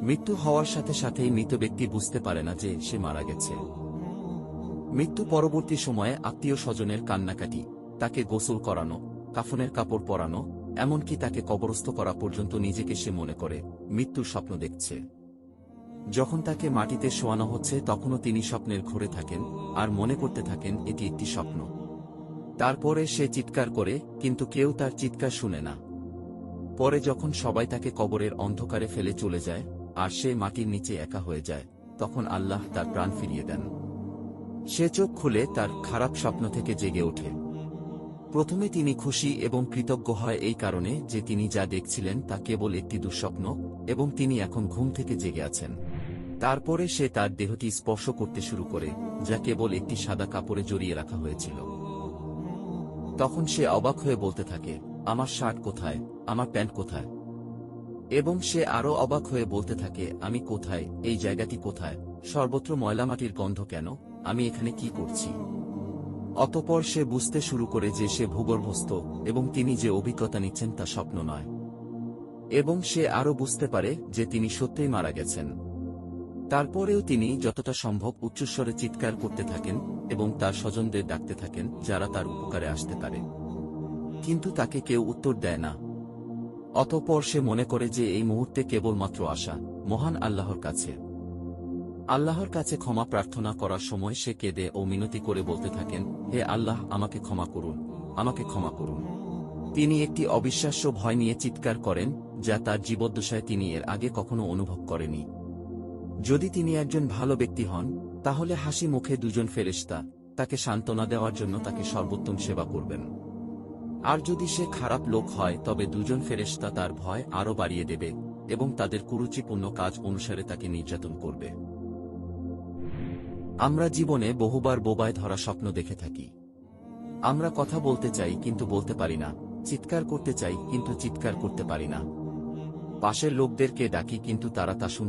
মৃত্যু হওয়ার সাথে সাথেই মৃত ব্যক্তি বুঝতে পারে না যে সে মারা গেছে। মৃত্যু পরবর্তী সময়ে আত্মীয় স্বজনের কান্নাকাটি, তাকে গোসল করানো, কাফনের কাপড় পরানো, এমনকি তাকে কবরস্থ করা পর্যন্ত নিজেকে সে মনে করে মৃত্যুর স্বপ্ন দেখছে। যখন তাকে মাটিতে শোয়ানো হচ্ছে তখনও তিনি স্বপ্নের ঘোরে থাকেন আর মনে করতে থাকেন এটি একটি স্বপ্ন। তারপরে সে চিৎকার করে, কিন্তু কেউ তার চিৎকার শুনে না। পরে যখন সবাই তাকে কবরের অন্ধকারে ফেলে চলে যায় আর সে মাটির নিচে একা হয়ে যায়, তখন আল্লাহ তার প্রাণ ফিরিয়ে দেন। সে চোখ খুলে তার খারাপ স্বপ্ন থেকে জেগে ওঠে। প্রথমে তিনি খুশি এবং কৃতজ্ঞ হয় এই কারণে যে তিনি যা দেখছিলেন তা কেবল একটি দুঃস্বপ্ন এবং তিনি এখন ঘুম থেকে জেগে আছেন। তারপরে সে তার দেহটি স্পর্শ করতে শুরু করে, যা কেবল একটি সাদা কাপড়ে জড়িয়ে রাখা হয়েছিল। তখন সে অবাক হয়ে বলতে থাকে, আমার শার্ট কোথায়, আমার প্যান্ট কোথায়? এবং সে আরও অবাক হয়ে বলতে থাকে, আমি কোথায়, এই জায়গাটি কোথায়, সর্বত্র ময়লামাটির গন্ধ কেন, আমি এখানে কি করছি? অতঃপর সে বুঝতে শুরু করে যে সে ভূগর্ভস্থ এবং তিনি যে অভিজ্ঞতা নিচ্ছেন তা স্বপ্ন নয়। এবং সে আরও বুঝতে পারে যে তিনি সত্যিই মারা গেছেন। তারপরেও তিনি যতটা সম্ভব উচ্চস্বরে চিৎকার করতে থাকেন এবং তার স্বজনদের ডাকতে থাকেন যারা তার উপকারে আসতে পারে, কিন্তু তাকে কেউ উত্তর দেয় না। অতঃপর সে মনে করে যে এই মুহূর্তে কেবলমাত্র আশা মহান আল্লাহর কাছে। আল্লাহর কাছে ক্ষমা প্রার্থনা করার সময় সে কেঁদে ও মিনতি করে বলতে থাকেন, হে আল্লাহ, আমাকে ক্ষমা করুন, আমাকে ক্ষমা করুন। তিনি একটি অবিশ্বাস্য ভয় নিয়ে চিৎকার করেন, যা তার জীবদ্দশায় তিনি এর আগে কখনো অনুভব করেনি। যদি তিনি একজন ভালো ব্যক্তি হন, তাহলে হাসি মুখে দুজন ফেরেশতা তাকে সান্ত্বনা দেওয়ার জন্য তাকে সর্বোত্তম সেবা করবেন। আর যদি সে খারাপ লোক হয় তবে দুজন ফেরেশতা তার ভয় আরও বাড়িয়ে দেবে এবং তাদের কুরুচিপূর্ণ কাজ অনুসারে তাকে নির্যাতন করবে। আমরা জীবনে বহুবার বোবায় ধরা স্বপ্ন দেখে থাকি। আমরা কথা বলতে চাই কিন্তু বলতে পারি না, চিৎকার করতে চাই কিন্তু চিৎকার করতে পারি না, পাশের লোকদেরকে ডাকি কিন্তু তারা তা শুনতে